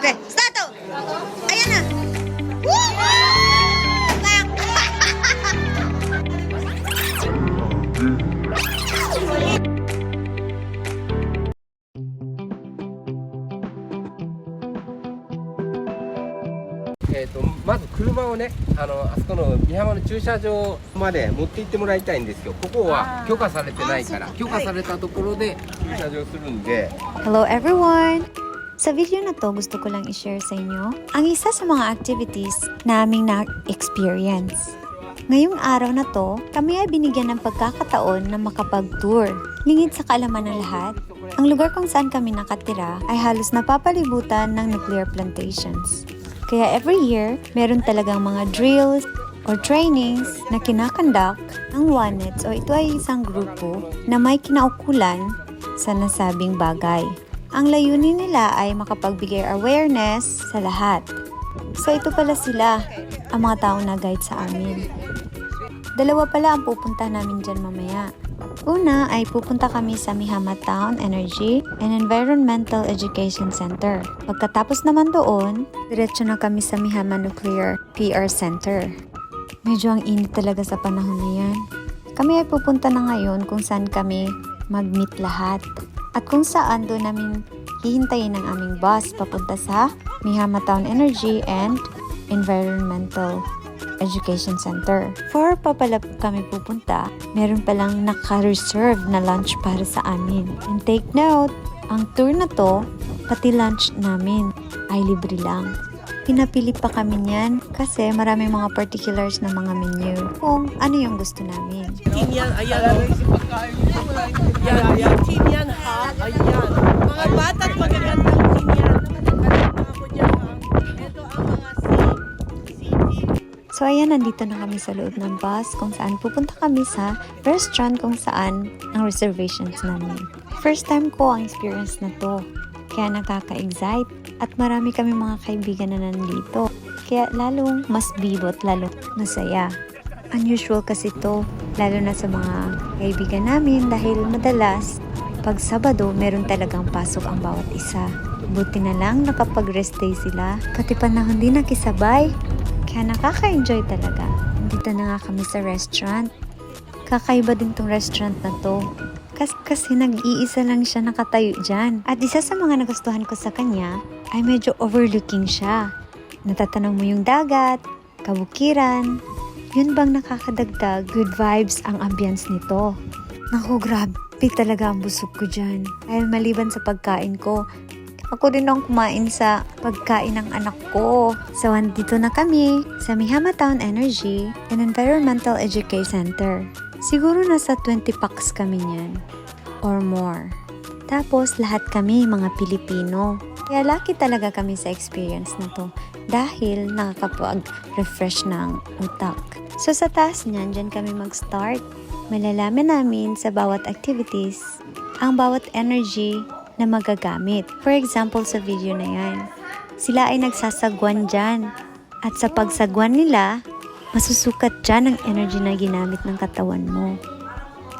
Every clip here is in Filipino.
Okay, start! Ayan na! Woo! Back!まず車をね、あそこの美浜の駐車場まで持って行ってもらいたいんですよ。ここは許可されてないから、許可されたところで駐車場するんで。 Hello everyone! Sa video na to, gusto ko lang i-share sa inyo ang isa sa mga activities na aming na-experience. Ngayong araw na to, kami ay binigyan ng pagkakataon na makapag-tour. Lingid sa kaalaman ng lahat, ang lugar kung saan kami nakatira ay halos napapalibutan ng nuclear plantations. Kaya every year, meron talagang mga drills or trainings na kinakandak ng WANETS o ito ay isang grupo na may kinaukulan sa nasabing bagay. Ang layunin nila ay makapagbigay awareness sa lahat. So ito pala sila, ang mga taong nag-guide sa amin. Dalawa pala ang pupunta namin dyan mamaya. Una ay pupunta kami sa Mihama Town Energy and Environmental Education Center. Pagkatapos naman doon, diretso na kami sa Mihama Nuclear PR Center. Medyo ang init talaga sa panahon na yan. Kami ay pupunta na ngayon kung saan kami mag-meet lahat. At kung saan doon namin hihintayin ang aming bus papunta sa Mihama Town Energy and Environmental Education Center. For pa pala kami pupunta, meron palang naka-reserve na lunch para sa amin. And take note, ang tour na to, pati lunch namin ay libre lang. Pinapili pa kami niyan kasi maraming mga particulars na mga menu kung ano yung gusto namin. Team yan, ayan. Yan, team yan ha, ayan. Mga bata at magagandang team yan. Ako dyan ha. Ito ang mga C-team. So ayan, nandito na kami sa loob ng bus kung saan pupunta kami sa restaurant kung saan ang reservations namin. First time ko ang experience na to. Kaya nakaka-excite at marami kami mga kaibigan na nandito. Kaya lalong mas bibot, lalong masaya. Unusual kasi to, lalo na sa mga kaibigan namin dahil madalas pag Sabado meron talagang pasok ang bawat isa. Buti na lang nakapag-rest day sila, pati panahon din nakisabay. Kaya nakaka-enjoy talaga. Dito na nga kami sa restaurant. Kakaiba din tong restaurant na to. Kasi nag-iisa lang siya nakatayo dyan. At isa sa mga nagustuhan ko sa kanya ay medyo overlooking siya. Natatanong mo yung dagat, kabukiran. Yun bang nakakadagdag good vibes ang ambience nito. Naku, grabe talaga ang busog ko dyan. Dahil maliban sa pagkain ko, ako din ang kumain sa pagkain ng anak ko. So, andito na kami sa Mihama Town Energy and Environmental Education Center. Siguro nasa 20 packs kami niyan or more. Tapos lahat kami mga Pilipino. Kaya lucky talaga kami sa experience na to dahil nakakapag-refresh ng utak. So sa taas niyan, dyan kami mag-start. Malalaman namin sa bawat activities ang bawat energy na magagamit. For example, sa video na yan, sila ay nagsasagwan dyan. At sa pagsagwan nila, masusukat dyan ang energy na ginamit ng katawan mo.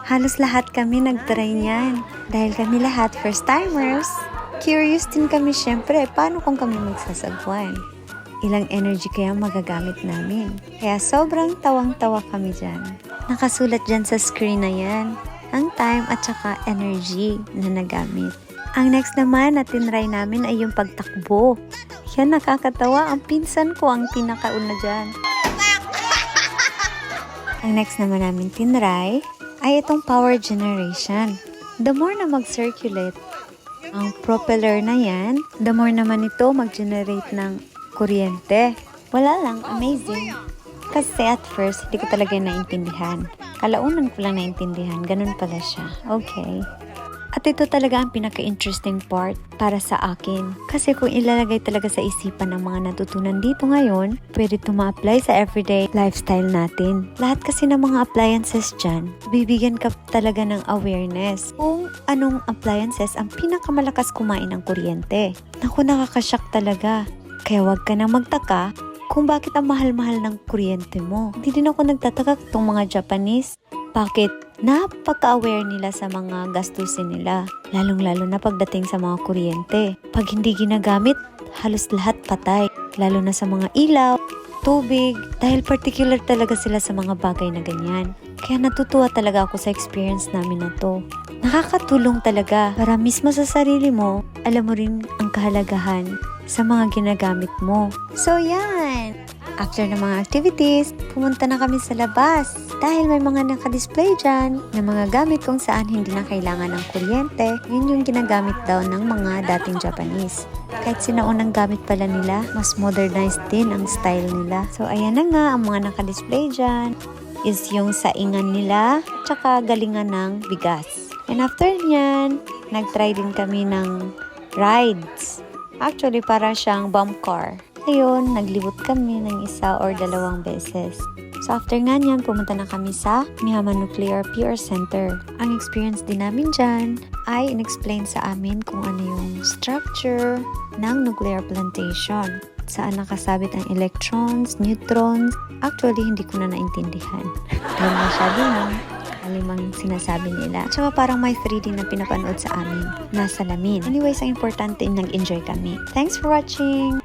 Halos lahat kami nagtry niyan. Dahil kami lahat first-timers. Curious din kami syempre, paano kung kami magsasagwan? Ilang energy kaya magagamit namin? Kaya sobrang tawang-tawa kami dyan. Nakasulat dyan sa screen na yan, ang time at saka energy na nagamit. Ang next naman na tinry namin ay yung pagtakbo. Yan, nakakatawa. Ang pinsan ko ang pinakauna dyan. Ang next naman namin tinry ay itong power generation. The more na mag-circulate ang propeller na yan, the more naman ito mag-generate ng kuryente. Wala lang, amazing. Kasi at first, hindi ko talaga naintindihan. Kalaunan ko lang naintindihan, ganun pala siya. Okay. At ito talaga ang pinaka-interesting part para sa akin. Kasi kung ilalagay talaga sa isipan ng mga natutunan dito ngayon, pwede ito ma-apply sa everyday lifestyle natin. Lahat kasi ng mga appliances dyan, bibigyan ka talaga ng awareness kung anong appliances ang pinakamalakas kumain ng kuryente. Naku, nakakashock talaga. Kaya wag ka nang magtaka kung bakit ang mahal-mahal ng kuryente mo. Hindi din ako nagtataka itong mga Japanese. Bakit napaka-aware nila sa mga gastusin nila, lalong-lalo na pagdating sa mga kuryente. Pag hindi ginagamit, halos lahat patay. Lalo na sa mga ilaw, tubig, dahil particular talaga sila sa mga bagay na ganyan. Kaya natutuwa talaga ako sa experience namin na to. Nakakatulong talaga para mismo sa sarili mo, alam mo rin ang kahalagahan sa mga ginagamit mo. So yan! After ng mga activities, pumunta na kami sa labas dahil may mga naka-display dyan na mga gamit kung saan hindi na kailangan ng kuryente. Yun yung ginagamit daw ng mga dating Japanese. Kahit sinaunang gamit pala nila, mas modernized din ang style nila. So ayan na nga, ang mga naka-display dyan is yung saingan nila tsaka galingan ng bigas. And after nyan, nag-try din kami ng rides. Actually, para siyang bump car. Ayun, naglibot kami ng 1 or 2 beses. So after nga niyan, pumunta na kami sa Mihama Nuclear PR Center. Ang experience din namin dyan ay in-explain sa amin kung ano yung structure ng nuclear plantation. Saan nakasabit ang electrons, neutrons. Actually, hindi ko na naintindihan. Alam masyado na alimang sinasabi nila. Tsaka parang may 3D na pinapanood sa amin na salamin. Anyways, ang importante, nag-enjoy kami. Thanks for watching!